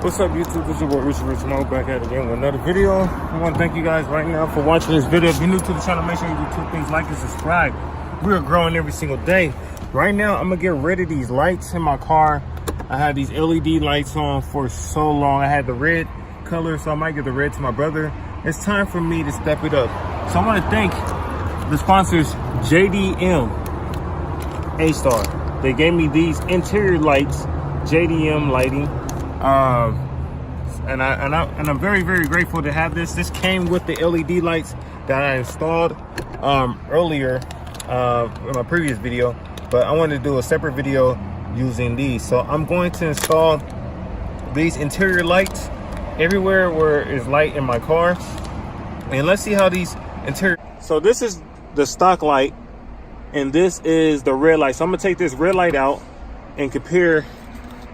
What's up, YouTube? This is your boy Richie. Back at it again with another video. I want to thank you guys right now for watching this video. If you're new to the channel, make sure you do two things: like and subscribe. We are growing every single day. Right now, I'm gonna get rid of these lights in my car. I had these LED lights on for so long. I had the red color, so I might give the red to my brother. It's time for me to step it up. So I want to thank the sponsors, JDM ASTAR. They gave me these interior lights, JDM lighting. And I'm very, very grateful to have this. This came with the LED lights that I installed earlier in my previous video, but I wanted to do a separate video using these. So I'm going to install these interior lights everywhere where is light in my car, and let's see how these interior. So this is the stock light, and this is the red light. So I'm gonna take this red light out and compare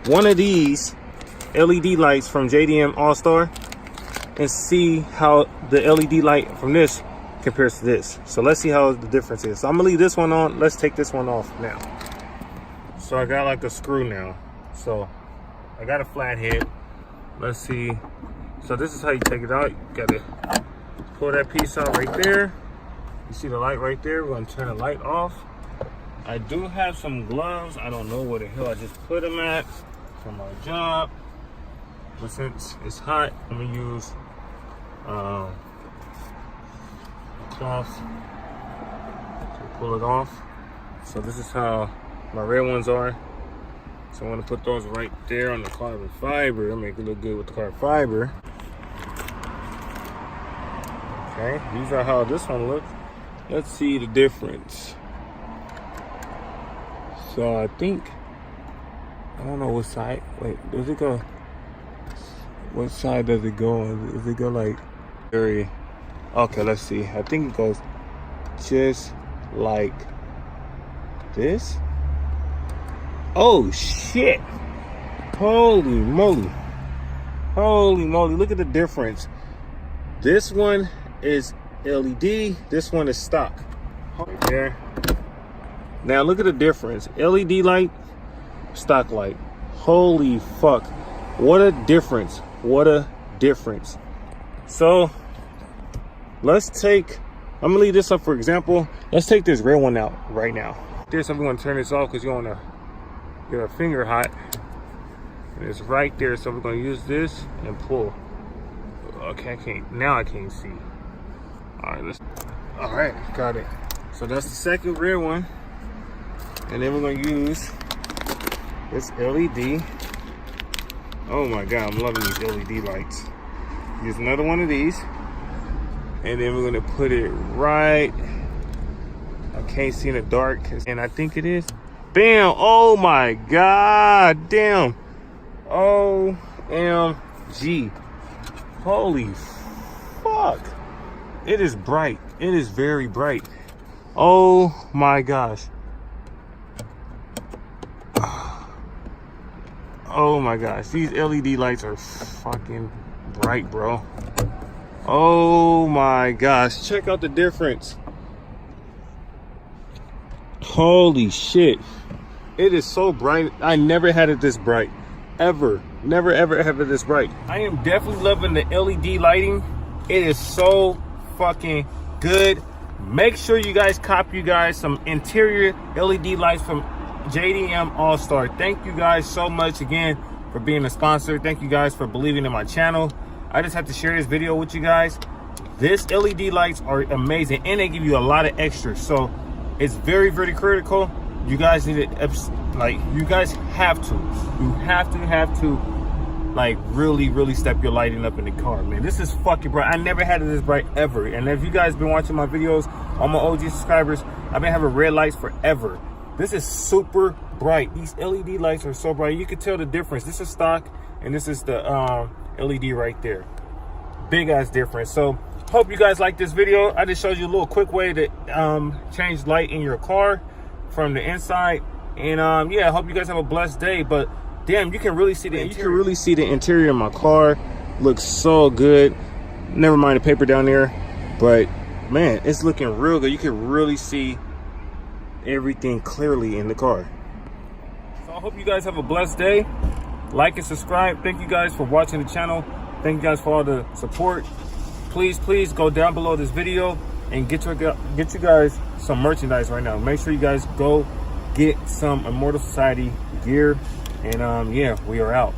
one of these LED lights from JDM ASTAR and see how the LED light from this compares to this. So let's see how the difference is. So I'm gonna leave this one on. Let's take this one off now. So I got like a screw now. So I got a flat head. Let's see. So this is how you take it out. You gotta pull that piece out right there. You see the light right there. We're gonna turn the light off. I do have some gloves. I don't know where the hell I just put them at for my job. But since it's hot, I'm gonna use cloth to pull it off. So this is how my red ones are. So I'm gonna put those right there on the carbon fiber. Make it look good with the carbon fiber. Okay, these are how this one looks. Let's see the difference. So I think, I don't know what side. Wait, does it go? What side does it go on? Does it go like very? Okay, let's see. I think it goes just like this. Oh shit! Holy moly! Holy moly! Look at the difference. This one is LED. This one is stock. Right there. Now look at the difference. LED light, stock light. Holy fuck! What a difference. What a difference. So let's take, I'm gonna leave this up for example. Let's take this red one out right now. So I'm gonna turn this off because you don't wanna get a finger hot. And it's right there, so we're gonna use this and pull. Okay, I can't see. All right, got it. So that's the second red one. And then we're gonna use this LED. Oh my God, I'm loving these LED lights. Use another one of these. And then we're gonna put it right, I can't see in the dark, and I think it is. Bam, oh my God, damn. OMG. Holy fuck. It is bright, it is very bright. Oh my gosh. Oh my gosh, these LED lights are fucking bright, bro. Oh my gosh, check out the difference. Holy shit. It is so bright. I never had it this bright. Ever. Never, ever, ever this bright. I am definitely loving the LED lighting. It is so fucking good. Make sure you guys copy some interior LED lights from JDM ASTAR. Thank you guys so much again for being a sponsor. Thank you guys for believing in my channel. I just have to share this video with you guys. This LED lights are amazing, and they give you a lot of extras, so it's very, very critical. You guys need it, like, you guys have to like really step your lighting up in the car, man. This is fucking bright. I never had it this bright ever. And if you guys been watching my videos, all my OG subscribers, I've been having red lights forever. This is super bright. These LED lights are so bright. You can tell the difference. This is stock, and this is the LED right there. Big ass difference. So hope you guys like this video. I just showed you a little quick way to change light in your car from the inside. And yeah, I hope you guys have a blessed day. But damn, you can really see the interior. You can really see the interior of my car. Looks so good. Never mind the paper down there, but man, it's looking real good. You can really see everything clearly in the car. So I hope you guys have a blessed day. like and subscribe. Thank you guys for watching the channel. Thank you guys for all the support. Please go down below this video and get you guys some merchandise right now. Make sure you guys go get some Immortal Society gear. And yeah, we are out.